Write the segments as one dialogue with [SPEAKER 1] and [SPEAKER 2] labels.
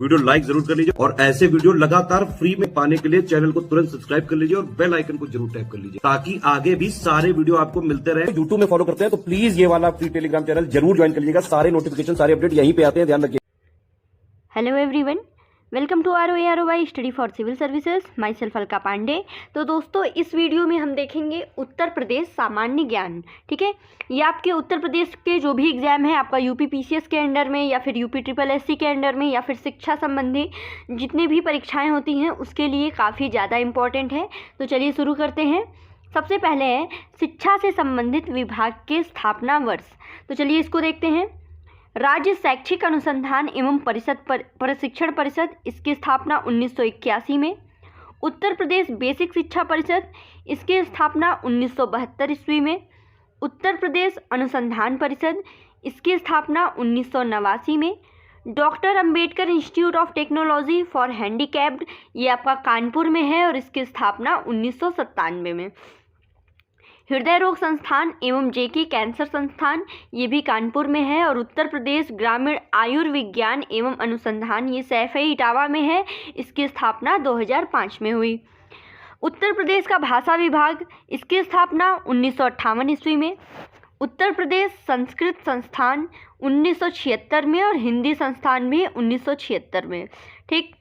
[SPEAKER 1] Video like जरूर कर लीजिए और ऐसे वीडियो लगातार फ्री में पाने के लिए चैनल को तुरंत सब्सक्राइब कर लीजिए और बेल आइकन को जरूर टैप कर लीजिए ताकि आगे भी सारे वीडियो आपको मिलते रहे। यूट्यूब में फॉलो करते हैं तो प्लीज ये वाला फ्री टेलीग्राम चैनल जरूर ज्वाइन कर लीजिएगा। सारे नोटिफिकेशन सारे अपडेट यहीं पे आते हैं, ध्यान रखिए।
[SPEAKER 2] Hello everyone, welcome to ROAROY study for civil services. Myself Alka Pandey. तो दोस्तों, इस वीडियो में हम देखेंगे उत्तर प्रदेश सामान्य ज्ञान। ठीक है, ये आपके उत्तर प्रदेश के जो भी एग्जाम है आपका यूपी PCS के अंडर में या फिर यूपी SSC के अंडर में या फिर शिक्षा संबंधी जितनी भी परीक्षाएं होती हैं उसके लिए काफ़ी ज़्यादा इम्पॉर्टेंट है। तो चलिए शुरू करते हैं। सबसे पहले है शिक्षा से संबंधित विभाग के स्थापना वर्ष। तो चलिए इसको देखते हैं। राज्य शैक्षिक अनुसंधान एवं प्रशिक्षण परिषद, इसकी स्थापना 1981 में। उत्तर प्रदेश बेसिक शिक्षा परिषद, इसकी स्थापना 1972 ईस्वी में। उत्तर प्रदेश अनुसंधान परिषद, इसकी स्थापना 1989 में। Doctor Ambedkar institute of technology for handicapped, ये आपका कानपुर में है और इसकी स्थापना 1997 में। हृदय रोग संस्थान एवं JK कैंसर संस्थान, ये भी कानपुर में है। और उत्तर प्रदेश ग्रामीण आयुर्विज्ञान एवं अनुसंधान, ये सैफई इटावा में है, इसकी स्थापना 2005 में हुई। उत्तर प्रदेश का भाषा विभाग, इसकी स्थापना 1958 ईस्वी में। उत्तर प्रदेश संस्कृत संस्थान 1976 में और हिंदी संस्थान भी 1976 में। ठीक।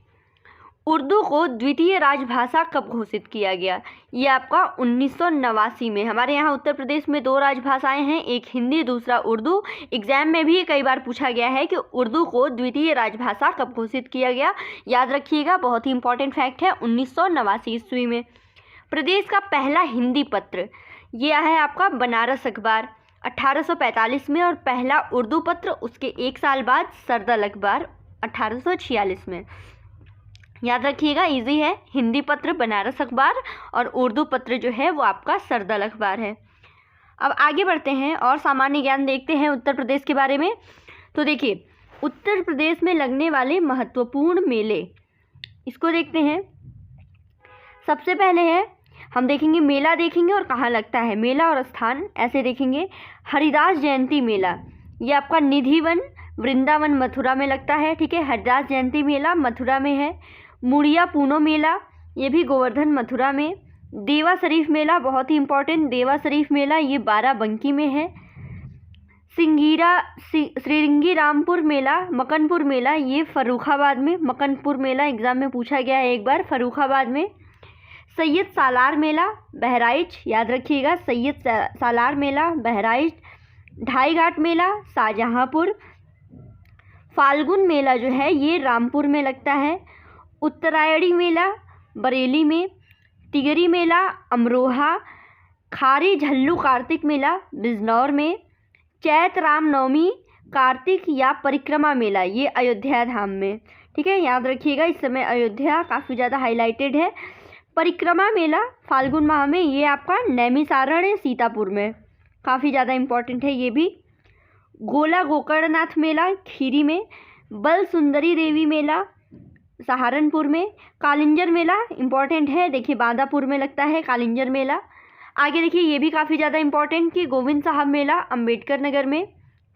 [SPEAKER 2] उर्दू को द्वितीय राजभाषा कब घोषित किया गया? ये आपका 1989 में। हमारे यहाँ उत्तर प्रदेश में 2 राजभाषाएं हैं, एक हिंदी दूसरा उर्दू। एग्जाम में भी कई बार पूछा गया है कि उर्दू को द्वितीय राजभाषा कब घोषित किया गया। याद रखिएगा, बहुत ही इंपॉर्टेंट फैक्ट है, 1989 ईस्वी में। प्रदेश का पहला हिंदी पत्र, ये है आपका बनारस अखबार 1845 में। और पहला उर्दू पत्र उसके 1 साल बाद सरदल अखबार 1846 में। याद रखिएगा, इजी है। हिंदी पत्र बनारस अखबार और उर्दू पत्र जो है वो आपका सरदल अखबार है। अब आगे बढ़ते हैं और सामान्य ज्ञान देखते हैं उत्तर प्रदेश के बारे में। तो देखिए, उत्तर प्रदेश में लगने वाले महत्वपूर्ण मेले, इसको देखते हैं। सबसे पहले है, हम देखेंगे मेला देखेंगे और कहाँ लगता है। मेला और स्थान ऐसे देखेंगे। हरिदास जयंती मेला, ये आपका निधिवन वृंदावन मथुरा में लगता है। ठीक है, हरिदास जयंती मेला मथुरा में है। मुड़िया पूनो मेला, ये भी गोवर्धन मथुरा में। देवा शरीफ मेला, बहुत ही इंपॉर्टेंट, देवा शरीफ मेला ये बाराबंकी में है। श्रीरंगी रामपुर मेला, मकनपुर मेला, ये फर्रुखाबाद में। मकनपुर मेला एग्जाम में पूछा गया है एक बार, फर्रुखाबाद में। सैयद सालार मेला बहराइच, याद रखिएगा, सैयद सालार मेला बहराइच। ढाई घाट मेला शाहजहाँपुर। फाल्गुन मेला जो है ये रामपुर में लगता है। उत्तरायणी मेला बरेली में। टिगरी मेला अमरोहा। खारी झल्लू कार्तिक मेला बिजनौर में। चैत रामनवमी कार्तिक या परिक्रमा मेला, ये अयोध्या धाम में। ठीक है, याद रखिएगा, इस समय अयोध्या काफ़ी ज़्यादा हाईलाइटेड है। परिक्रमा मेला फाल्गुन माह में, ये आपका नैमिसारण सीतापुर में, काफ़ी ज़्यादा इम्पॉर्टेंट है ये भी। गोला गोकर्णनाथ मेला खीरी में। बल सुंदरी देवी मेला सहारनपुर में। कालिंजर मेला इम्पॉर्टेंट है, देखिए बांदापुर में लगता है कालिंजर मेला। आगे देखिए, ये भी काफ़ी ज़्यादा इम्पॉर्टेंट कि गोविंद साहब मेला अम्बेडकर नगर में।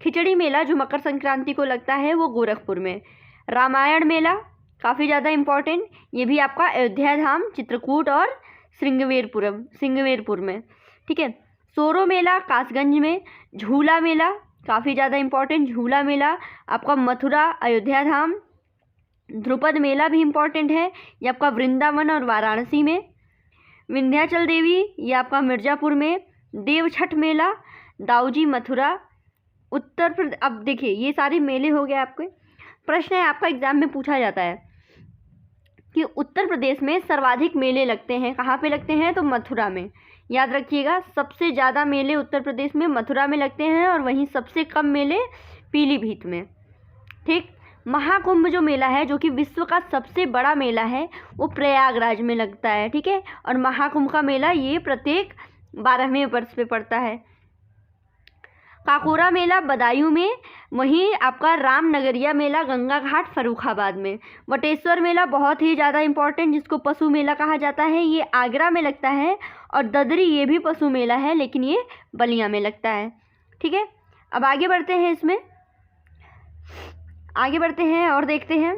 [SPEAKER 2] खिचड़ी मेला जो मकर संक्रांति को लगता है वो गोरखपुर में। रामायण मेला काफ़ी ज़्यादा इम्पॉर्टेंट, ये भी आपका अयोध्या धाम चित्रकूट और सिंगवेरपुर में। ठीक है, सोरो मेला कासगंज में। झूला मेला काफ़ी ज़्यादा इम्पॉर्टेंट, झूला मेला आपका मथुरा अयोध्या धाम। ध्रुपद मेला भी इम्पॉर्टेंट है, ये आपका वृंदावन और वाराणसी में। विंध्याचल देवी, ये आपका मिर्ज़ापुर में। देव छठ मेला दाऊजी मथुरा उत्तर प्रदेश। अब देखिए, ये सारे मेले हो गए आपके। प्रश्न है आपका, एग्जाम में पूछा जाता है कि उत्तर प्रदेश में सर्वाधिक मेले लगते हैं, कहाँ पे लगते हैं? तो मथुरा में। याद रखिएगा, सबसे ज़्यादा मेले उत्तर प्रदेश में मथुरा में लगते हैं और वहीं सबसे कम मेले पीलीभीत में। ठीक। महाकुंभ जो मेला है, जो कि विश्व का सबसे बड़ा मेला है, वो प्रयागराज में लगता है। ठीक है, और महाकुंभ का मेला ये प्रत्येक 12वें वर्ष पे पड़ता है। काकोरा मेला बदायूं में। वहीं आपका रामनगरिया मेला गंगा घाट फर्रुखाबाद में। वटेश्वर मेला बहुत ही ज़्यादा इम्पॉर्टेंट, जिसको पशु मेला कहा जाता है, ये आगरा में लगता है। और ददरी, ये भी पशु मेला है लेकिन ये बलिया में लगता है। ठीक है, अब आगे बढ़ते हैं, इसमें आगे बढ़ते हैं और देखते हैं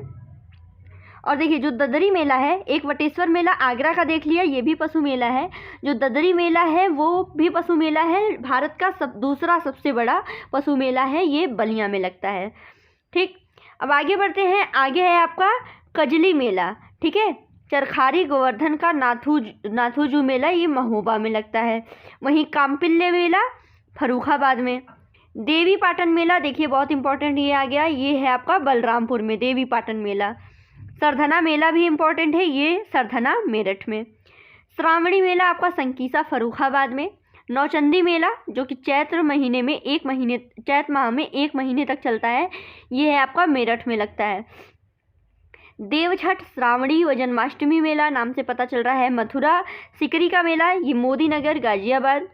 [SPEAKER 2] और देखिए जो ददरी मेला है, एक वटेश्वर मेला आगरा का देख लिया, ये भी पशु मेला है। जो ददरी मेला है वो भी पशु मेला है, भारत का दूसरा सबसे बड़ा पशु मेला है, ये बलिया में लगता है। ठीक, अब आगे बढ़ते हैं। आगे है आपका कजली मेला, ठीक है। चरखारी गोवर्धन का नाथूजू मेला, ये महोबा में लगता है। वहीं काम्पिल्य मेला फर्रुखाबाद में। देवी पाटन मेला देखिए बहुत इंपॉर्टेंट ये आ गया, ये है आपका बलरामपुर में देवी पाटन मेला। सरधना मेला भी इम्पोर्टेंट है, ये सरधना मेरठ में। श्रावणी मेला आपका संकीसा फर्रुखाबाद में। नौचंदी मेला जो कि चैत माह में 1 महीने तक चलता है, ये है आपका मेरठ में लगता है। देवछठ श्रावणी व जन्माष्टमी मेला नाम से पता चल रहा है, मथुरा। सिकरी का मेला ये मोदी नगर गाजियाबाद।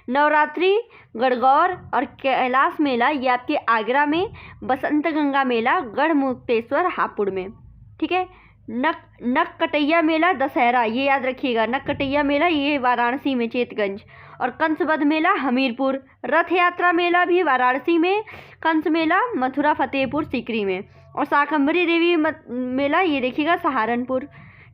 [SPEAKER 2] नवरात्रि गणगौर और कैलाश मेला ये आपके आगरा में। बसंत गंगा मेला गढ़मुक्तेश्वर हापुड़ में, ठीक है। नक कटैया मेला दशहरा, ये याद रखिएगा, नक कटैया मेला ये वाराणसी में चेतगंज। और कंसबद्ध मेला हमीरपुर। रथ यात्रा मेला भी वाराणसी में। कंस मेला मथुरा फतेहपुर सीकरी में। और शाकंभरी देवी मेला ये देखिएगा सहारनपुर,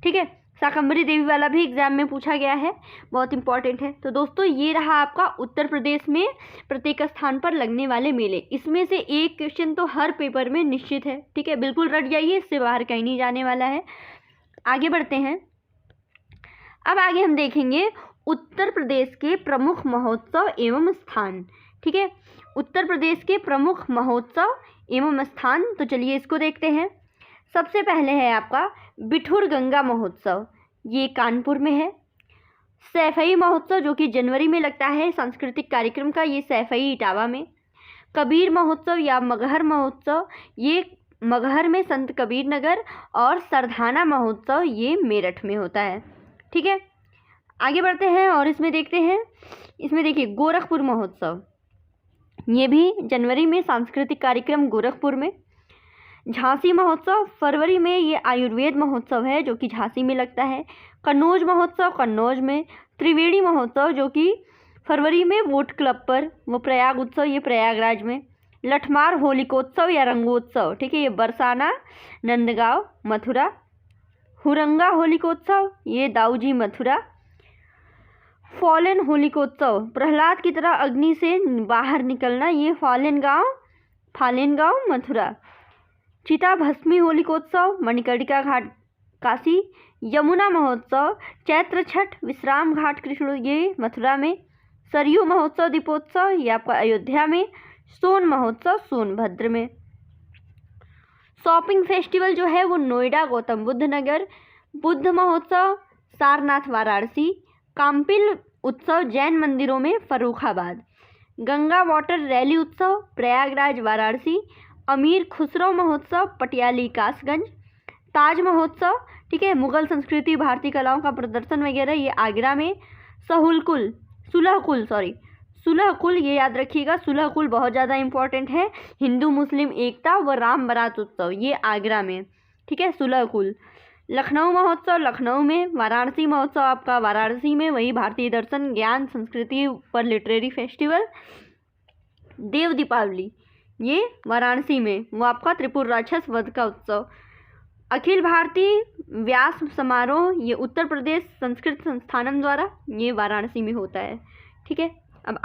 [SPEAKER 2] ठीक है। शाकंभरी देवी वाला भी एग्जाम में पूछा गया है, बहुत इंपॉर्टेंट है। तो दोस्तों ये रहा आपका उत्तर प्रदेश में प्रत्येक स्थान पर लगने वाले मेले। इसमें से एक क्वेश्चन तो हर पेपर में निश्चित है, ठीक है, बिल्कुल रट जाइए, इससे बाहर कहीं नहीं जाने वाला है। आगे बढ़ते हैं। अब आगे हम देखेंगे उत्तर प्रदेश के प्रमुख महोत्सव एवं स्थान, ठीक है। उत्तर प्रदेश के प्रमुख महोत्सव एवं स्थान, तो चलिए इसको देखते हैं। सबसे पहले है आपका बिठूर गंगा महोत्सव, ये कानपुर में है। सैफई महोत्सव जो कि जनवरी में लगता है सांस्कृतिक कार्यक्रम का, ये सैफई इटावा में। कबीर महोत्सव या मगहर महोत्सव, ये मगहर में संत कबीर नगर। और सरधाना महोत्सव ये मेरठ में होता है, ठीक है। आगे बढ़ते हैं और इसमें देखते हैं। इसमें देखिए गोरखपुर महोत्सव, ये भी जनवरी में सांस्कृतिक कार्यक्रम गोरखपुर में। झांसी महोत्सव फरवरी में, ये आयुर्वेद महोत्सव है जो कि झांसी में लगता है। कन्नौज महोत्सव कन्नौज में। त्रिवेणी महोत्सव जो कि फरवरी में वोट क्लब पर। वो प्रयाग उत्सव ये प्रयागराज में। लठमार होलिकोत्सव या रंगोत्सव, ठीक है, ये बरसाना नंदगांव मथुरा। हुरंगा होलिकोत्सव ये दाऊजी मथुरा। फॉलन होलिकोत्सव प्रहलाद की तरह अग्नि से बाहर निकलना, ये फालेनगांव मथुरा। चिता भस्मी होलिकोत्सव मणिकर्णिका घाट काशी। यमुना महोत्सव चैत्र छठ विश्राम घाट कृष्ण, ये मथुरा में। सरयू महोत्सव दीपोत्सव ये आपका अयोध्या में। सोन महोत्सव सोनभद्र में। शॉपिंग फेस्टिवल जो है वो नोएडा गौतम बुद्ध नगर। बुद्ध महोत्सव सारनाथ वाराणसी। काम्पिल उत्सव जैन मंदिरों में फर्रुखाबाद। गंगा वाटर रैली उत्सव प्रयागराज वाराणसी। अमीर खुसरो महोत्सव पटियाली कासगंज। ताज महोत्सव, ठीक है, मुगल संस्कृति भारतीय कलाओं का प्रदर्शन वगैरह ये आगरा में। सुलहकुल ये याद रखिएगा, सुलहकुल बहुत ज़्यादा इंपॉर्टेंट है। हिंदू मुस्लिम एकता व राम बारात उत्सव ये आगरा में, ठीक है, सुलहकुल। लखनऊ महोत्सव लखनऊ में। वाराणसी महोत्सव आपका वाराणसी में, वही भारतीय दर्शन ज्ञान संस्कृति पर लिटरेरी फेस्टिवल। देव दीपावली ये वाराणसी में, वो आपका त्रिपुर राक्षस वध का उत्सव। अखिल भारतीय व्यास समारोह ये उत्तर प्रदेश संस्कृत संस्थानम द्वारा, ये वाराणसी में होता है, ठीक है। अब